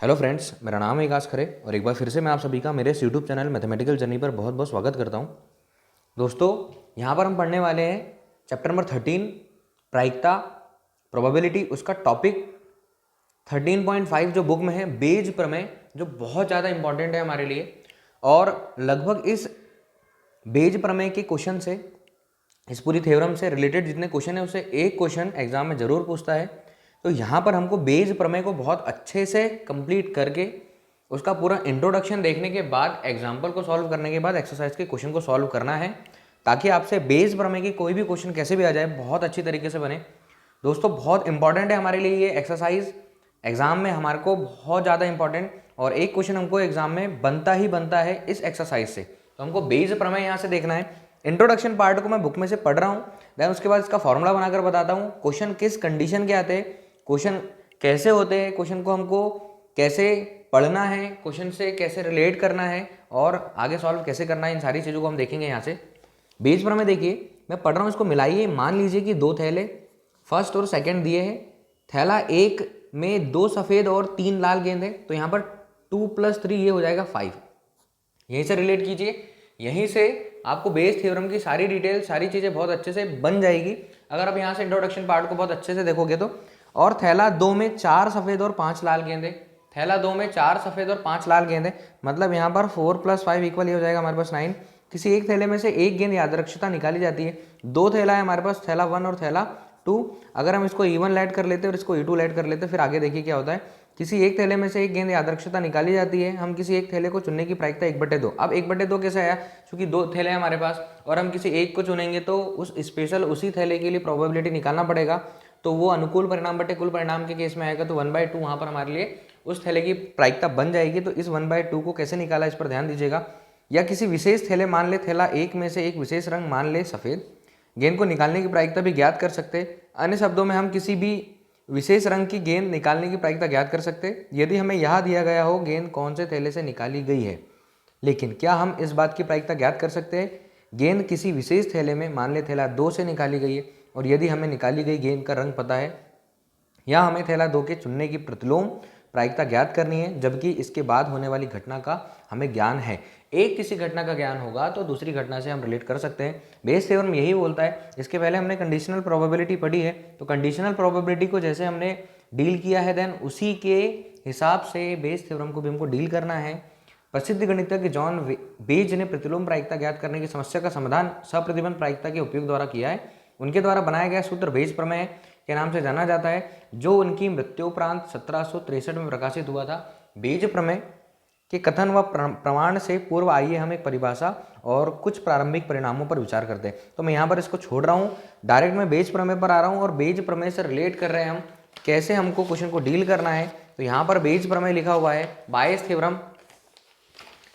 Hello friends, मेरा नाम है विकास खरे और एक बार फिर से मैं आप सभी का मेरे इस यूट्यूब चैनल मैथमेटिकल जर्नी पर बहुत बहुत स्वागत करता हूं। दोस्तों, यहाँ पर हम पढ़ने वाले हैं चैप्टर नंबर 13 प्रायिकता प्रोबेबिलिटी। उसका टॉपिक 13.5 जो बुक में है बेज प्रमेय, जो बहुत ज़्यादा इंपॉर्टेंट है हमारे लिए। और लगभग इस बेज प्रमेय के क्वेश्चन से, इस पूरी थ्योरम से रिलेटेड जितने क्वेश्चन है उससे एक क्वेश्चन एग्जाम में ज़रूर पूछता है। तो यहाँ पर हमको बेज प्रमेय को बहुत अच्छे से कंप्लीट करके उसका पूरा इंट्रोडक्शन देखने के बाद, एग्जाम्पल को सॉल्व करने के बाद एक्सरसाइज के क्वेश्चन को सॉल्व करना है, ताकि आपसे बेज प्रमेय की कोई भी क्वेश्चन कैसे भी आ जाए बहुत अच्छी तरीके से बने। दोस्तों, बहुत इंपॉर्टेंट है हमारे लिए ये एक्सरसाइज, एग्जाम में हमारे को बहुत ज़्यादा इंपॉर्टेंट, और एक क्वेश्चन हमको एग्जाम में बनता ही बनता है इस एक्सरसाइज से। तो हमको बेज प्रमेय यहाँ से देखना है। इंट्रोडक्शन पार्ट को मैं बुक में से पढ़ रहा हूँ, देन उसके बाद इसका फॉर्मूला बनाकर बताता हूँ, क्वेश्चन किस कंडीशन के आते हैं, क्वेश्चन कैसे होते हैं, क्वेश्चन को हमको कैसे पढ़ना है, क्वेश्चन से कैसे रिलेट करना है और आगे सॉल्व कैसे करना है, इन सारी चीज़ों को हम देखेंगे यहाँ से। बेज प्रमेय देखिए, मैं पढ़ रहा हूँ, इसको मिलाइए। मान लीजिए कि दो थैले फर्स्ट और सेकंड दिए हैं। थैला एक में 2 सफ़ेद और 3 लाल गेंद है, तो यहाँ पर 2 + 3 ये हो जाएगा 5। यहीं से रिलेट कीजिए, यहीं से आपको बेस थ्योरम की सारी डिटेल, सारी चीज़ें बहुत अच्छे से बन जाएगी अगर आप यहाँ से इंट्रोडक्शन पार्ट को बहुत अच्छे से देखोगे तो। और थैला 2 में 4 सफ़ेद और 5 लाल गेंदे, थैला 2 में 4 सफ़ेद और 5 लाल गेंदे, मतलब यहाँ पर 4 + 5 = ये हो जाएगा हमारे पास 9। किसी एक थैले में से एक गेंद यादृच्छिकता निकाली जाती है। 2 थैला है हमारे पास, थैला 1 और थैला 2। अगर हम इसको E1 ऐड कर लेते हैं और इसको E2 ऐड कर लेते हैं, फिर आगे देखिए क्या होता है। किसी एक थैले में से एक गेंद यादृच्छिकता निकाली जाती है। हम किसी एक थैले को चुनने की प्रायिकता 1/2। अब 1/2 कैसे आया? क्योंकि 2 थैले हैं हमारे पास और हम किसी एक को चुनेंगे तो उस स्पेशल उसी थैले के लिए प्रोबेबिलिटी निकालना पड़ेगा, तो वो अनुकूल परिणाम बटे कुल परिणाम के केस में आएगा, तो 1/2 वहाँ पर हमारे लिए उस थैले की प्रायिकता बन जाएगी। तो इस 1/2 को कैसे निकाला, इस पर ध्यान दीजिएगा। या किसी विशेष थैले, मान ले थैला एक में से एक विशेष रंग, मान ले सफ़ेद, गेंद को निकालने की प्रायिकता भी ज्ञात कर सकते हैं। अन्य शब्दों में, हम किसी भी विशेष रंग की गेंद निकालने की प्रायिकता ज्ञात कर सकते हैं यदि हमें यह दिया गया हो गेंद कौन से थैले से निकाली गई है। लेकिन क्या हम इस बात की प्रायिकता ज्ञात कर सकते हैं गेंद किसी विशेष थैले में, मान ले थैला 2 से निकाली गई है, और यदि हमें निकाली गई गेंद का रंग पता है, या हमें थैला 2 के चुनने की प्रतिलोम प्रायिकता ज्ञात करनी है, जबकि इसके बाद होने वाली घटना का हमें ज्ञान है। एक किसी घटना का ज्ञान होगा तो दूसरी घटना से हम रिलेट कर सकते हैं। बेस थ्योरम यही बोलता है। इसके पहले हमने कंडीशनल प्रोबेबिलिटी पढ़ी है, तो कंडीशनल प्रोबेबिलिटी को जैसे हमने डील किया है, देन उसी के हिसाब से बेस थ्योरम को भी हमको डील करना है। प्रसिद्ध गणितज्ञ जॉन बेज ने प्रतिलोम प्रायिकता ज्ञात करने की समस्या का समाधान सप्रतिबंध प्रायिकता के उपयोग द्वारा किया है। उनके द्वारा बनाया गया सूत्र बेज प्रमेय के नाम से जाना जाता है, जो उनकी मृत्युपरांत 1763 में प्रकाशित हुआ था। बेज प्रमेय के कथन व प्रमाण से पूर्व आइए हम एक परिभाषा और कुछ प्रारंभिक परिणामों पर विचार करते हैं। तो मैं यहाँ पर इसको छोड़ रहा हूँ, डायरेक्ट मैं बेज प्रमेय पर आ रहा हूँ, और बेज प्रमेय से रिलेट कर रहे हैं हम कैसे हमको क्वेश्चन को डील करना है। तो यहाँ पर बेज प्रमेय लिखा हुआ है, बायस थ्योरम।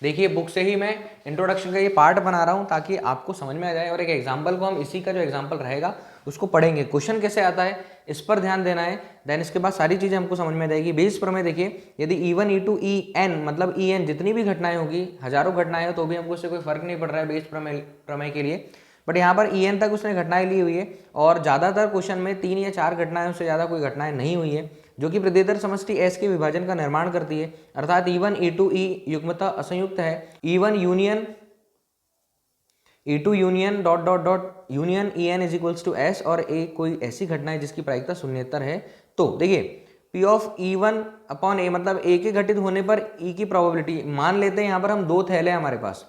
देखिए, बुक से ही मैं इंट्रोडक्शन का ये पार्ट बना रहा हूँ ताकि आपको समझ में आ जाए, और एक एग्जाम्पल को हम इसी का जो एग्जाम्पल रहेगा उसको पढ़ेंगे, क्वेश्चन कैसे आता है इस पर ध्यान देना है। देन इसके बाद सारी चीज़ें हमको समझ में आ जाएगी। बेस प्रमेय देखिए, यदि E1 E2 En मतलब En जितनी भी घटनाएं होगी, हजारों घटनाएं हो तो भी हमको उससे कोई फर्क नहीं पड़ रहा है बेस प्रमेय के लिए, बट यहाँ पर En तक उसने घटनाएं ली हुई है, और ज़्यादातर क्वेश्चन में 3 या 4 घटनाएं, उससे ज़्यादा कोई घटनाएं नहीं हुई है, जो कि प्रत्येतर समष्टि S के विभाजन का निर्माण करती है। अर्थात E1 E2 E युग्मतः असंयुक्त है। E1 union E2 union dot dot dot union En = S, और ए कोई ऐसी घटना है जिसकी प्रायिकता शून्येतर है। तो देखिए, P ऑफ E1/A मतलब ए के घटित होने पर E की प्रोबेबिलिटी, मान लेते हैं यहाँ पर हम 2 थैले हैं हमारे पास,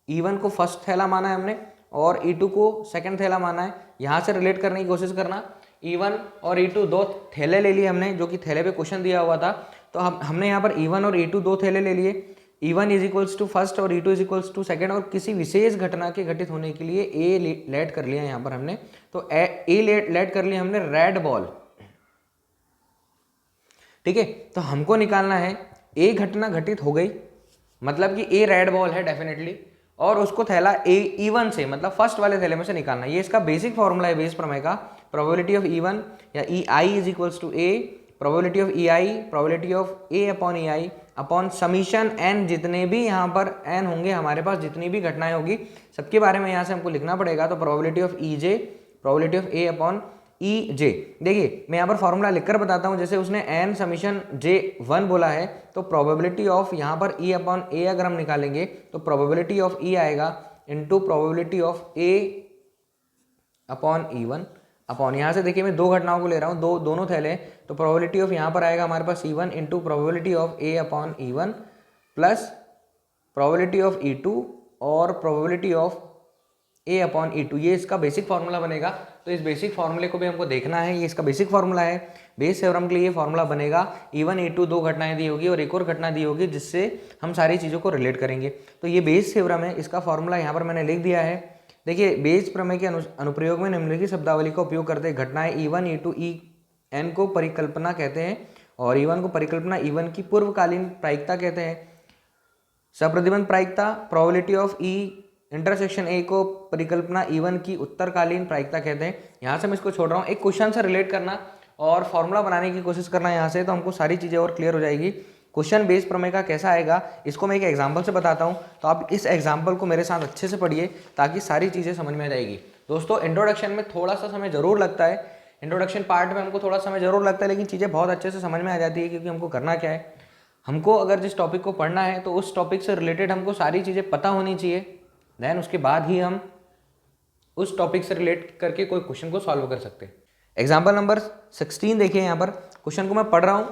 E1 को फर्स्ट थैला माना है हमने और E2 को सेकंड थैला माना है। यहाँ से रिलेट करने की कोशिश करना, E1 और E2 2 थैले ले लिए हमने, जो कि थैले पे क्वेश्चन दिया हुआ था। तो हमने यहाँ पर E1 और E2 2 थैले ले लिए। E1 = फर्स्ट और E2 = सेकंड, और किसी विशेष घटना के घटित होने के लिए ए लेट कर लिया यहाँ पर हमने। तो ए लेट कर लिया हमने रेड बॉल, ठीक है। तो हमको निकालना है ए घटना घटित हो गई, मतलब कि ए रेड बॉल है डेफिनेटली, और उसको थैला E1 से, मतलब फर्स्ट वाले थैले में से निकालना है। ये इसका बेसिक फॉर्मूला है बेस प्रमेय का। प्रोबेबिलिटी ऑफ E1 या EI = A, probability of EI, probability of A/EI upon summation n, जितने भी यहाँ पर n होंगे हमारे पास, जितनी भी घटनाएं होगी सबके बारे में यहाँ से हमको लिखना पड़ेगा। तो probability of EJ, probability of A/EJ ई जे। देखिए मैं यहाँ पर फॉर्मूला लिखकर बताता हूँ, जैसे उसने एन समीशन J1 बोला है, तो प्रोबेबिलिटी ऑफ यहाँ पर E अपॉन ए अगर हम निकालेंगे तो प्रोबेबिलिटी ऑफ E आएगा into probability of A upon E1 upon, यहाँ से देखिए मैं दो घटनाओं को ले रहा हूँ, दोनों थैले, तो प्रोबेबिलिटी ऑफ यहाँ पर आएगा हमारे पास E1 into probability of A upon E1 plus probability of E2 और probability of A upon E2, ये इसका बेसिक फार्मूला बनेगा। तो इस बेसिक फार्मूले को भी हमको देखना है, ये इसका बेसिक फार्मूला है। बेस थ्योरम के लिए ये फार्मूला बनेगा, E1 E2 दो घटनाएं दी होगी और एक और घटना दी होगी जिससे हम सारी चीज़ों को रिलेट करेंगे। तो ये बेस थ्योरम है, इसका फार्मूला यहाँ पर मैंने लिख दिया है। देखिए बेस प्रमेय के अनुप्रयोग में निम्नलिखित शब्दावली का उपयोग करते हैं। घटनाएं E1 E2 En को परिकल्पना कहते हैं और E1 को परिकल्पना E1 की पूर्वकालीन प्रायिकता कहते हैं। सप्रतिबंध प्रायिकता probability of E intersection A को परिकल्पना E1 की उत्तरकालीन प्रायिकता कहते हैं। यहाँ से मैं इसको छोड़ रहा हूँ, एक क्वेश्चन से रिलेट करना और फॉर्मूला बनाने की कोशिश करना यहाँ से, तो हमको सारी चीज़ें और क्लियर हो जाएगी। क्वेश्चन बेस प्रमेय का कैसा आएगा इसको मैं एक एग्जाम्पल से बताता हूँ, तो आप इस एग्जाम्पल को मेरे साथ अच्छे से पढ़िए ताकि सारी चीज़ें समझ में आ जाएगी। दोस्तों इंट्रोडक्शन में थोड़ा सा समय जरूर लगता है, इंट्रोडक्शन पार्ट में हमको थोड़ा समय जरूर लगता है, लेकिन चीज़ें बहुत अच्छे से समझ में आ जाती है, क्योंकि हमको करना क्या है, हमको अगर जिस टॉपिक को पढ़ना है तो उस टॉपिक से रिलेटेड हमको सारी चीज़ें पता होनी चाहिए, देन उसके बाद ही हम उस टॉपिक से रिलेट करके कोई क्वेश्चन को सॉल्व कर सकते हैं। एग्जाम्पल नंबर 16 देखिए, यहाँ पर क्वेश्चन को मैं पढ़ रहा हूँ,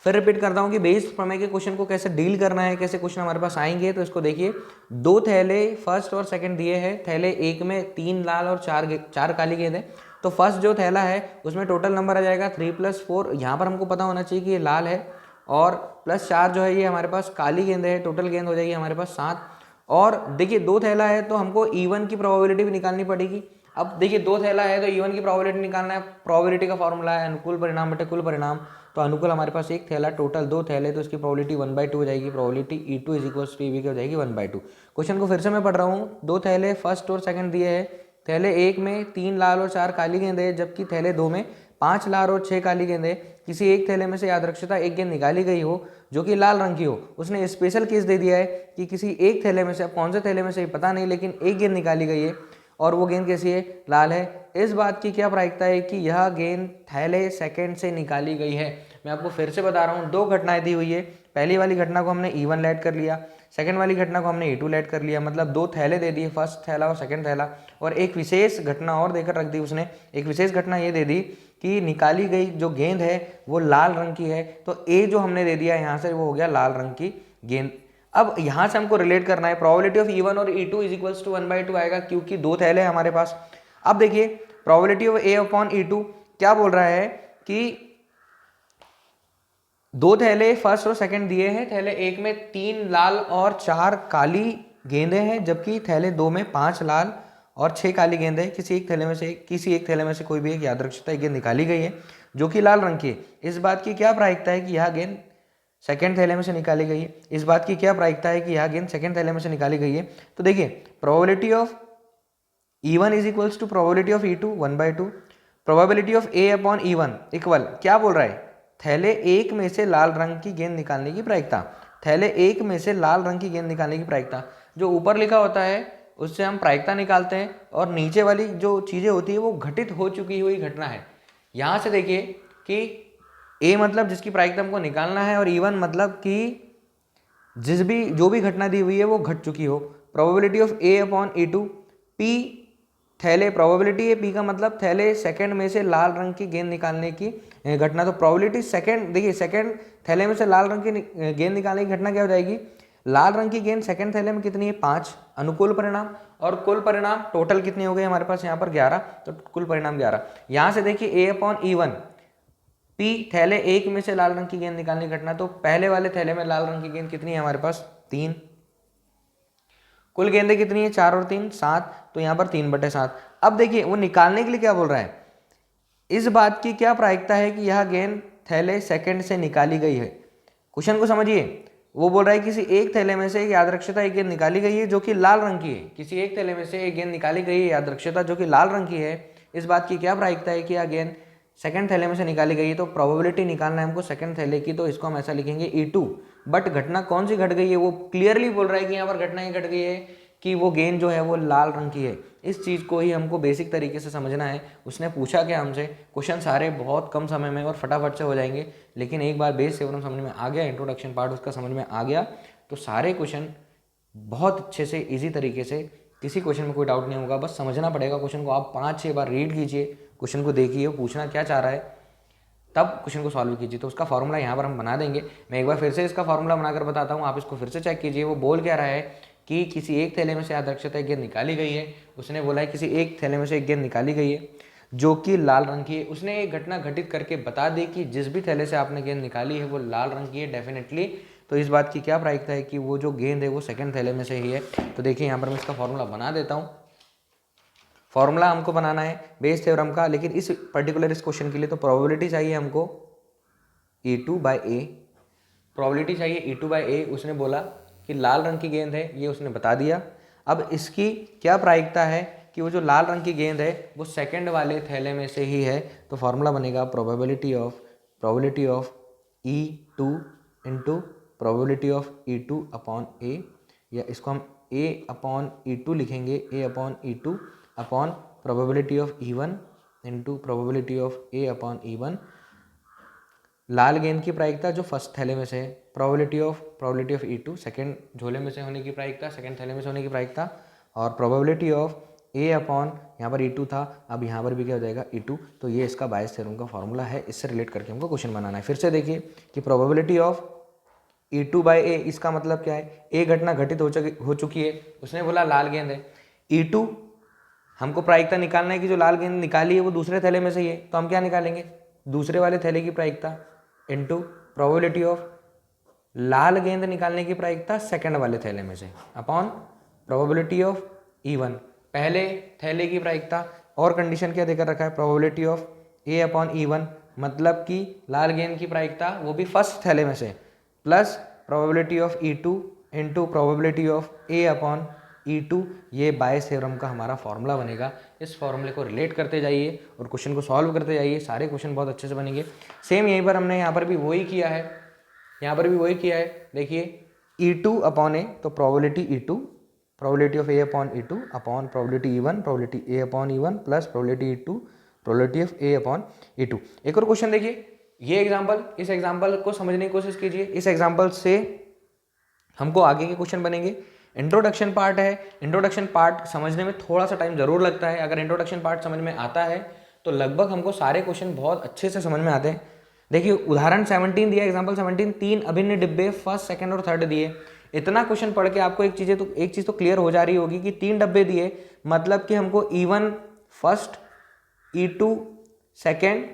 फिर रिपीट करता हूँ कि बेस प्रमेय के क्वेश्चन को कैसे डील करना है, कैसे क्वेश्चन हमारे पास आएंगे। तो इसको देखिए, दो थैले फर्स्ट और सेकंड दिए हैं, थैले एक में 3 लाल और 4 काली गेंद है। तो फर्स्ट जो थैला है उसमें टोटल नंबर आ जाएगा 3 + 4, यहाँ पर हमको पता होना चाहिए कि ये लाल है, और +4 जो है ये हमारे पास काली गेंद है, टोटल गेंद हो जाएगी हमारे पास 7। और देखिए दो थैला है तो हमको E1 की प्रोबेबिलिटी भी निकालनी पड़ेगी। अब देखिए दो थैला है तो E1 की प्रोबेबिलिटी निकालना है, प्रोबेबिलिटी का फॉर्मूला है अनुकूल परिणाम बटे कुल परिणाम। तो अनुकूल हमारे पास एक थैला, टोटल दो थैले, तो इसकी प्रोबेबिलिटी 1/2 हो जाएगी, प्रोबेबिलिटी E2 = EV की हो जाएगी 1/2। क्वेश्चन को फिर से मैं पढ़ रहा हूँ, दो थैले फर्स्ट और सेकंड दिए हैं, थैले एक में 3 लाल और 4 काली गेंद है, जबकि थैले दो में 5 लाल और 6 काली गेंद है। किसी एक थैले में से यादृच्छिकता एक गेंद निकाली गई हो जो कि लाल रंग की हो। उसने स्पेशल केस दे दिया है कि किसी एक थैले में से, अब कौन से थैले में से पता नहीं, लेकिन एक गेंद निकाली गई है और वो गेंद कैसी है, लाल है। इस बात की क्या प्रायिकता है कि यह गेंद थैले सेकंड से निकाली गई है। मैं आपको फिर से बता रहा हूँ, दो घटनाएं दी हुई है, पहली वाली घटना को हमने E1 लेट कर लिया, सेकंड वाली घटना को हमने E2 लेट कर लिया, मतलब दो थैले दे दिए, फर्स्ट थैला और सेकंड थैला, और एक विशेष घटना और देकर रख दी उसने। एक विशेष घटना ये दे दी कि निकाली गई जो गेंद है वो लाल रंग की है, तो ए जो हमने दे दिया यहाँ से वो हो गया लाल रंग की गेंद। अब यहाँ से हमको रिलेट करना है, प्रोबेबिलिटी ऑफ E1 और E2 = 1/2 आएगा, क्योंकि दो थैले हैं हमारे पास। अब देखिए probability of A upon E2 क्या बोल रहा है कि दो थैले फर्स्ट और सेकंड दिए हैं, थैले एक में 3 लाल और 4 काली गेंदें हैं, जबकि थैले दो में 5 लाल और 6 काली गेंदें हैं। किसी एक थैले में से कोई भी एक यादृच्छिकता एक गेंद निकाली गई है जो कि लाल रंग की है। इस बात की क्या प्रायिकता है कि यह गेंद सेकंड थैले में से निकाली गई है। इस बात की क्या प्रायिकता है कि यह गेंद सेकंड थैले में से निकाली गई है। तो देखिए probability of E1 = probability of E2 1/2, probability of A upon E1 equal क्या बोल रहा है, थैले एक में से लाल रंग की गेंद निकालने की प्रायिकता, थैले एक में से लाल रंग की गेंद निकालने की प्रायिकता। जो ऊपर लिखा होता है उससे हम प्रायिकता निकालते हैं, और नीचे वाली जो चीज़ें होती है वो घटित हो चुकी हुई घटना है। यहाँ से देखिए कि A मतलब जिसकी प्रायिकता हमको निकालना है, और E1 मतलब कि जो भी घटना दी हुई है वो घट चुकी हो। Probability of A upon E2, P थैले प्रोबेबिलिटी है, P का मतलब थैले सेकंड में से लाल रंग की गेंद निकालने की घटना। तो प्रोबेबिलिटी सेकंड, देखिए सेकंड थैले में से लाल रंग की गेंद निकालने की घटना क्या हो जाएगी, लाल रंग की गेंद सेकंड थैले में कितनी है 5, अनुकूल परिणाम, और कुल परिणाम टोटल कितने हो गए हमारे पास यहाँ पर 11, तो कुल परिणाम 11। यहाँ से देखिए A अपॉन E1, P थैले एक में से लाल रंग की गेंद निकालने की घटना, तो पहले वाले थैले में लाल रंग की गेंद कितनी है हमारे पास 3, कुल गेंदें कितनी है 4 और 3 7, तो यहाँ पर 3/7। अब देखिए वो निकालने के लिए क्या बोल रहा है, इस बात की क्या प्रायिकता है कि यह गेंद थैले सेकंड से निकाली गई है। क्वेश्चन को समझिए, वो बोल रहा है किसी एक थैले में से एक यादृच्छिकता एक गेंद निकाली गई है जो कि लाल रंग की है, किसी एक थैले में से एक गेंद निकाली गई है यादृच्छिकता जो कि लाल रंग की है। इस बात की क्या प्रायिकता है कि यह गेंद सेकंड थैले में से निकाली गई है। तो प्रोबेबिलिटी निकालना है हमको सेकंड थैले की, तो इसको हम ऐसा लिखेंगे E2। बट घटना कौन सी घट गई है वो क्लियरली बोल रहा है कि यहाँ पर घटना ये घट गई है कि वो गेंद जो है वो लाल रंग की है। इस चीज़ को ही हमको बेसिक तरीके से समझना है। उसने पूछा क्या हमसे, क्वेश्चन सारे बहुत कम समय में और फटाफट से हो जाएंगे, लेकिन एक बार बेस थ्योरम समझ में आ गया, इंट्रोडक्शन पार्ट उसका समझ में आ गया, तो सारे क्वेश्चन बहुत अच्छे से ईजी तरीके से, किसी क्वेश्चन में कोई डाउट नहीं होगा। बस समझना पड़ेगा क्वेश्चन को। आप 5-6 बार रीड कीजिए, क्वेश्चन को देखिए, वो पूछना क्या चाह रहा है, तब क्वेश्चन को सॉल्व कीजिए। तो उसका फॉर्मूला यहाँ पर हम बना देंगे। मैं एक बार फिर से इसका फॉर्मूला बनाकर बताता हूँ, आप इसको फिर से चेक कीजिए। वो बोल क्या रहा है कि किसी एक थैले में से यादृच्छिकता एक गेंद निकाली गई है। उसने बोला है किसी एक थैले में से एक गेंद निकाली गई है जो कि लाल रंग की है। उसने एक घटना घटित करके बता दी कि जिस भी थैले से आपने गेंद निकाली है वो लाल रंग की है डेफिनेटली। तो इस बात की क्या प्रायिकता है कि वो जो गेंद है वो सेकंड थैले में से ही है। तो देखिए यहाँ पर मैं इसका फॉर्मूला बना देता हूँ। फॉर्मूला हमको बनाना है बेस थ्योरम का, लेकिन इस पर्टिकुलर इस क्वेश्चन के लिए तो प्रोबेबिलिटी चाहिए हमको E2/A, प्रोबेबिलिटी चाहिए E2/A। उसने बोला कि लाल रंग की गेंद है, ये उसने बता दिया। अब इसकी क्या प्रायिकता है कि वो जो लाल रंग की गेंद है वो सेकंड वाले थैले में से ही है। तो फॉर्मूला बनेगा probability of E2 into probability of E2 upon A, या इसको हम A अपॉन E2 लिखेंगे, A upon E2 upon probability of E1 into probability of A upon E1। लाल गेंद की प्रायिकता जो फर्स्ट थैले में से है, प्रोबेबिलिटी ऑफ E2 सेकंड झोले में से होने की प्रायिकता, सेकंड थैले में से होने की प्रायिकता, और प्रोबेबिलिटी ऑफ A अपॉन यहाँ पर E2 था, अब यहाँ पर भी क्या हो जाएगा E2। तो ये इसका बायस थ्योरम का फॉर्मूला है। इससे रिलेट करके हमको क्वेश्चन बनाना है। फिर से देखिए कि प्रोबेबिलिटी ऑफ E2/A, इसका मतलब क्या है, एक घटना घटित हो चुकी है। उसने बोला लाल गेंद है। E2 हमको प्रायिकता निकालना है कि जो लाल गेंद निकाली है वो दूसरे थैले में से ही है। तो हम क्या निकालेंगे, दूसरे वाले थैले की प्रायिकता इनटू प्रोबेबिलिटी ऑफ लाल गेंद निकालने की प्रायिकता सेकंड वाले थैले में से अपॉन प्रोबेबिलिटी ऑफ E1 पहले थैले की प्रायिकता। और कंडीशन क्या देकर रखा है, probability of A upon E1, मतलब कि लाल गेंद की प्रायिकता वो भी फर्स्ट थैले में से, plus probability of E2 into probability of A upon E2। ये बायस थ्योरम का हमारा फॉर्मूला बनेगा। इस फॉर्मूले को रिलेट करते जाइए और क्वेश्चन को सॉल्व करते जाइए, सारे क्वेश्चन बहुत अच्छे से बनेंगे। सेम यहीं पर हमने यहाँ पर भी वही किया है, यहाँ पर भी वही किया है। देखिए E2 अपॉन A, तो probability E2, probability of A upon E2 upon probability E1, probability A upon E1 plus probability E2, probability of A upon E2। एक और क्वेश्चन देखिए, ये एग्जाम्पल, इस एग्जाम्पल को समझने की कोशिश कीजिए। इस एग्जाम्पल से हमको आगे के क्वेश्चन बनेंगे। इंट्रोडक्शन पार्ट है, इंट्रोडक्शन पार्ट समझने में थोड़ा सा टाइम जरूर लगता है। अगर इंट्रोडक्शन पार्ट समझ में आता है तो लगभग हमको सारे क्वेश्चन बहुत अच्छे से समझ में आते हैं। देखिए उदाहरण 17 दिया, एग्जाम्पल 17, 3 अभिन्न डिब्बे फर्स्ट सेकंड और थर्ड दिए। इतना क्वेश्चन पढ़ के आपको एक चीज़ तो क्लियर हो जा रही होगी कि 3 डब्बे दिए, मतलब कि हमको E1 फर्स्ट, E2 सेकेंड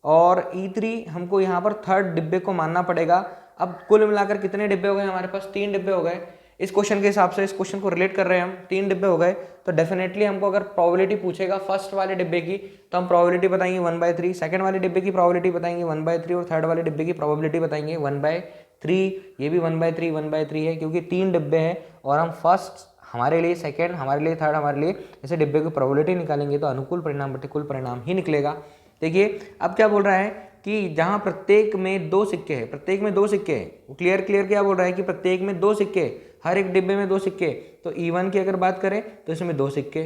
और E3 हमको यहाँ पर थर्ड डिब्बे को मानना पड़ेगा। अब कुल मिलाकर कितने डिब्बे हो गए हमारे पास, 3 डिब्बे हो गए। इस क्वेश्चन के हिसाब से, इस क्वेश्चन को रिलेट कर रहे हैं हम, 3 डिब्बे हो गए। तो डेफिनेटली हमको अगर प्रोबेबिलिटी पूछेगा फर्स्ट वाले डिब्बे की तो हम प्रोबेबिलिटी बताएंगे 1/3, सेकंड वाले डिब्बे की प्रोबेबिलिटी बताएंगे 1/3 और थर्ड वाले डिब्बे की प्रोबेबिलिटी बताएंगे 1/3। ये भी 1/3 है क्योंकि 3 डिब्बे हैं और हम फर्स्ट हमारे लिए, सेकंड हमारे लिए, थर्ड हमारे लिए, ऐसे डिब्बे की प्रोबेबिलिटी निकालेंगे तो अनुकूल परिणाम प्रतिकूल परिणाम ही निकलेगा। देखिए अब क्या बोल रहा है कि जहां प्रत्येक में 2 सिक्के हैं, प्रत्येक में 2 सिक्के हैं, वो क्लियर क्या बोल रहा है कि प्रत्येक में 2 सिक्के, हर एक डिब्बे में 2 सिक्के। तो E1 की अगर बात करें तो इसमें 2 सिक्के,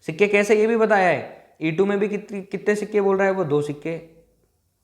सिक्के कैसे ये भी बताया है। E2 में भी कितने सिक्के बोल रहा है, वो 2 सिक्के,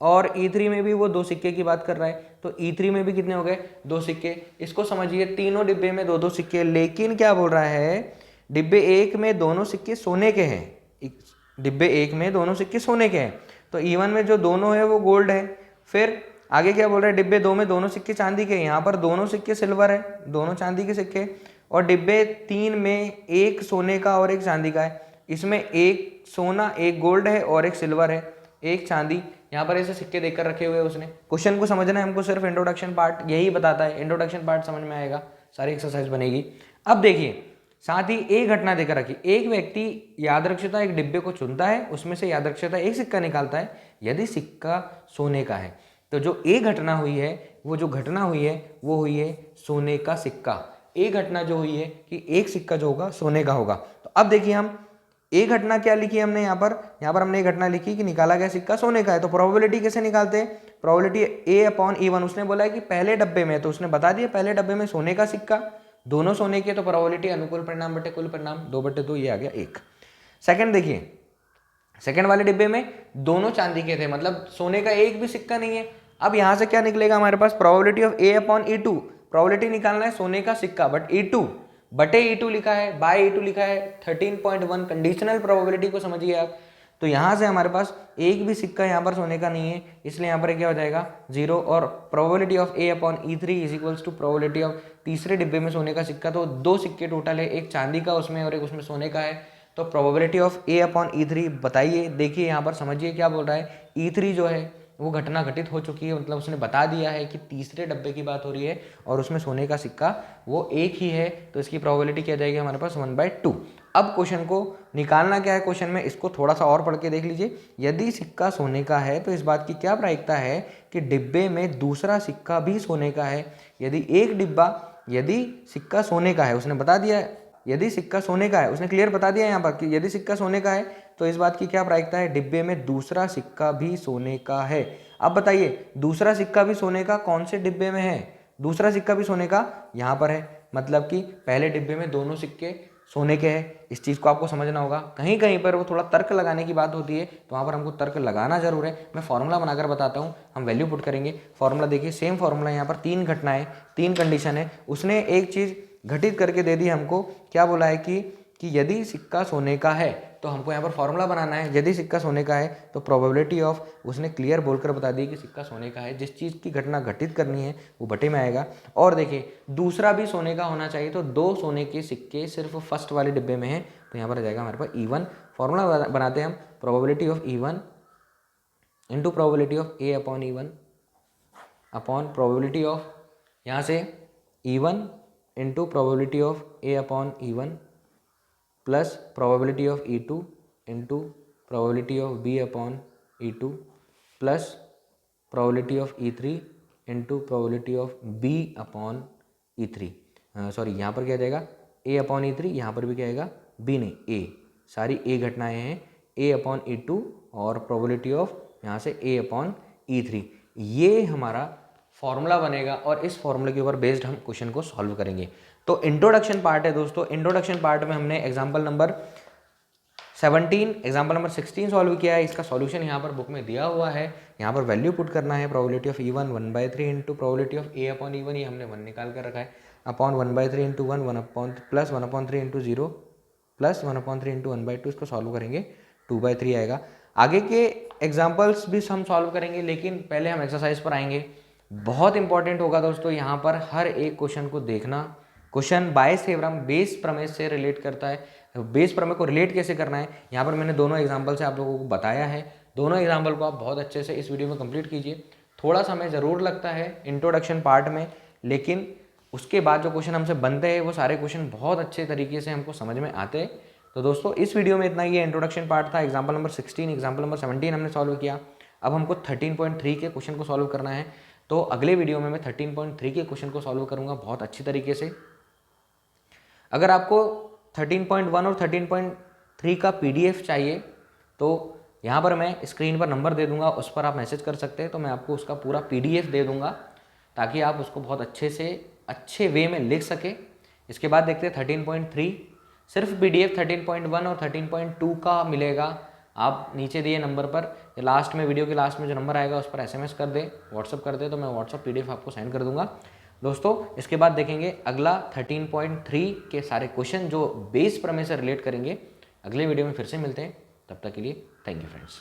और E3 में भी वो 2 सिक्के की बात कर रहा है। तो E3 में भी कितने हो गए, 2 सिक्के। इसको समझिए, तीनों डिब्बे में 2-2 सिक्के, लेकिन क्या बोल रहा है, डिब्बे 1 में दोनों सिक्के सोने के हैं, डिब्बे 1 में दोनों सिक्के सोने के हैं। तो E1 में जो दोनों है वो गोल्ड है। फिर आगे क्या बोल रहा है, डिब्बे 2 में दोनों सिक्के चांदी के, यहाँ पर दोनों सिक्के सिल्वर है, दोनों चांदी के सिक्के। और डिब्बे 3 में एक सोने का और एक चांदी का है, इसमें एक सोना, एक गोल्ड है और एक सिल्वर है, एक चांदी। यहाँ पर ऐसे सिक्के देकर रखे हुए उसने। क्वेश्चन को समझना है हमको, सिर्फ इंट्रोडक्शन पार्ट यही बताता है। इंट्रोडक्शन पार्ट समझ में आएगा, सारी एक्सरसाइज बनेगी। अब देखिए साथ ही एक घटना देकर रखी, एक व्यक्ति यादृच्छिकता एक डिब्बे को चुनता है, उसमें से यादृच्छिकता एक सिक्का निकालता है, यदि सिक्का सोने का है तो जो एक घटना हुई है, वो जो घटना हुई है वो हुई है सोने का सिक्का। एक घटना जो हुई है कि एक सिक्का जो होगा सोने का होगा। तो अब देखिए हम एक घटना क्या लिखी हमने यहाँ पर हमने एक घटना लिखी कि निकाला गया सिक्का सोने का है। तो प्रोबेबिलिटी कैसे निकालते हैं, प्रोबेबिलिटी A अपॉन E1। उसने बोला है कि पहले डब्बे में, तो उसने बता दिया पहले डब्बे में सोने का सिक्का, दोनों सोने के तो प्रोबेबिलिटी अनुकूल परिणाम बटे कुल परिणाम 2/2, ये आ गया 1। सेकंड देखिए, सेकंड वाले डिब्बे में दोनों चांदी के थे, मतलब सोने का एक भी सिक्का नहीं है। अब यहां से क्या निकलेगा हमारे पास, प्रोबेबिलिटी ऑफ A/E2, प्रोबेबिलिटी निकालना है सोने का सिक्का, बट E2 बटे E2 लिखा है, बाय E2 लिखा है, 13.1 कंडीशनल प्रोबेबिलिटी को समझिए आप। तो यहां से हमारे पास एक भी सिक्का यहाँ पर सोने का नहीं है, इसलिए यहाँ पर क्या हो जाएगा 0। और probability of A/E3 is equals to probability of, तीसरे डिब्बे में सोने का सिक्का, तो 2 सिक्के टोटल है, एक चांदी का उसमें और एक उसमें सोने का है। तो प्रोबेबिलिटी ऑफ A/E3 बताइए, देखिए यहाँ पर समझिए क्या बोल रहा है, E3 जो है वो घटना घटित हो चुकी है, मतलब उसने बता दिया है कि तीसरे डब्बे की बात हो रही है और उसमें सोने का सिक्का वो एक ही है, तो इसकी प्रोबेबिलिटी क्या जाएगी हमारे पास 1/2। अब क्वेश्चन को निकालना क्या है, क्वेश्चन में इसको थोड़ा सा और पढ़ के देख लीजिए। यदि सिक्का सोने का है तो इस बात की क्या प्रायिकता है कि डिब्बे में दूसरा सिक्का भी सोने का है। यदि एक डिब्बा, यदि सिक्का सोने का है, उसने बता दिया है, यदि सिक्का सोने का है, उसने क्लियर बता दिया यहाँ पर कि यदि सिक्का सोने का है तो इस बात की क्या प्रायिकता है, डिब्बे में दूसरा सिक्का भी सोने का है। अब बताइए दूसरा सिक्का भी सोने का कौन से डिब्बे में है, दूसरा सिक्का भी सोने का यहाँ पर है, मतलब कि पहले डिब्बे में दोनों सिक्के सोने के हैं। इस चीज़ को आपको समझना होगा, कहीं कहीं पर वो थोड़ा तर्क लगाने की बात होती है तो वहाँ पर हमको तर्क लगाना जरूर है। मैं फॉर्मूला बनाकर बताता हूँ, हम वैल्यू पुट करेंगे। फॉर्मूला देखिए, सेम फॉर्मूला, यहाँ पर 3 घटनाएं, 3 कंडीशन है, उसने एक चीज़ घटित करके दे दी हमको, क्या बोला है कि यदि सिक्का सोने का है तो हमको यहाँ पर फॉर्मूला बनाना है। यदि सिक्का सोने का है तो प्रोबेबिलिटी ऑफ, उसने क्लियर बोलकर बता दी कि सिक्का सोने का है, जिस चीज़ की घटना घटित करनी है वो बटे में आएगा। और देखिए दूसरा भी सोने का होना चाहिए, तो 2 सोने के सिक्के सिर्फ फर्स्ट वाले डिब्बे में हैं, तो यहाँ पर आ जाएगा हमारे पास E1। फॉर्मूला बनाते हैं हम, probability of E1 into probability of A/E1 upon probability of, यहाँ से E1 into probability of A/E1 plus probability of E2 into probability of B/E2 plus probability of E3 into probability of B/E3। Sorry, यहाँ पर क्या आ जाएगा A/E3, यहाँ पर भी क्या आएगा B नहीं A, सारी A घटनाएं हैं, A/E2 और प्रोबेबिलिटी ऑफ यहाँ से A/E3। ये हमारा फॉर्मूला बनेगा और इस फॉर्मूले के ऊपर बेस्ड हम क्वेश्चन को सॉल्व करेंगे। तो इंट्रोडक्शन पार्ट है दोस्तों, इंट्रोडक्शन पार्ट में हमने example number 17, example number 16 solve किया है। इसका सॉल्यूशन यहाँ पर बुक में दिया हुआ है, यहाँ पर वैल्यू पुट करना है। Probability of E1 1/3 into probability of A/E1, ये हमने 1 निकाल कर रखा है, upon 1/3 into 1 plus 1/3 into 0 plus 1/3 into 1/2। इसको सॉल्व करेंगे 2/3 आएगा। आगे के एग्जाम्पल्स भी हम सॉल्व करेंगे, लेकिन पहले हम एक्सरसाइज पर आएंगे। बहुत इंपॉर्टेंट होगा दोस्तों यहाँ पर हर एक क्वेश्चन को देखना। क्वेश्चन बायस थ्योरम बेस प्रमेय से रिलेट करता है, बेस प्रमेय को रिलेट कैसे करना है यहाँ पर मैंने दोनों एग्जाम्पल से आप लोगों को बताया है। दोनों एग्जाम्पल को आप बहुत अच्छे से इस वीडियो में कंप्लीट कीजिए। थोड़ा समय ज़रूर लगता है इंट्रोडक्शन पार्ट में, लेकिन उसके बाद जो क्वेश्चन हमसे बनते हैं वो सारे क्वेश्चन बहुत अच्छे तरीके से हमको समझ में आते हैं। तो दोस्तों इस वीडियो में इतना ही, इंट्रोडक्शन पार्ट था। एग्जाम्पल नंबर 16, एग्जाम्पल नंबर 17 हमने सॉल्व किया। अब हमको 13.3 के क्वेश्चन को सॉल्व करना है, तो अगले वीडियो में मैं 13.3 के क्वेश्चन को सॉल्व करूंगा बहुत अच्छी तरीके से। अगर आपको 13.1 और 13.3 का PDF चाहिए तो यहाँ पर मैं स्क्रीन पर नंबर दे दूंगा, उस पर आप मैसेज कर सकते हैं, तो मैं आपको उसका पूरा PDF दे दूंगा ताकि आप उसको बहुत अच्छे से अच्छे वे में लिख सके। इसके बाद देखते हैं 13.3, सिर्फ PDF 13.1 और 13.2 का मिलेगा। आप नीचे दिए नंबर पर या लास्ट में, वीडियो के लास्ट में जो नंबर आएगा उस पर SMS कर दे, व्हाट्सअप कर दे, तो मैं व्हाट्सअप PDF आपको सेंड कर दूंगा। दोस्तों इसके बाद देखेंगे अगला 13.3 के सारे क्वेश्चन जो बेस प्रमेय से रिलेट करेंगे। अगले वीडियो में फिर से मिलते हैं, तब तक के लिए थैंक यू फ्रेंड्स।